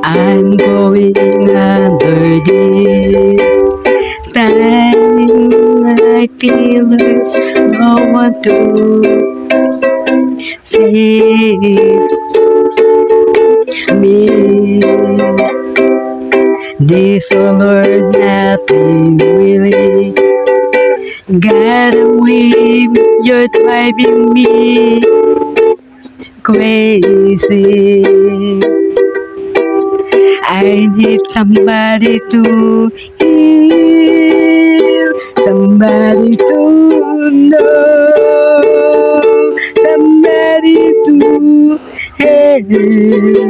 I'm going under this time. I feel there's no one to save me. This oh Lord, nothing really got away. You're driving me crazy. I need somebody to heal, somebody to know, somebody to help.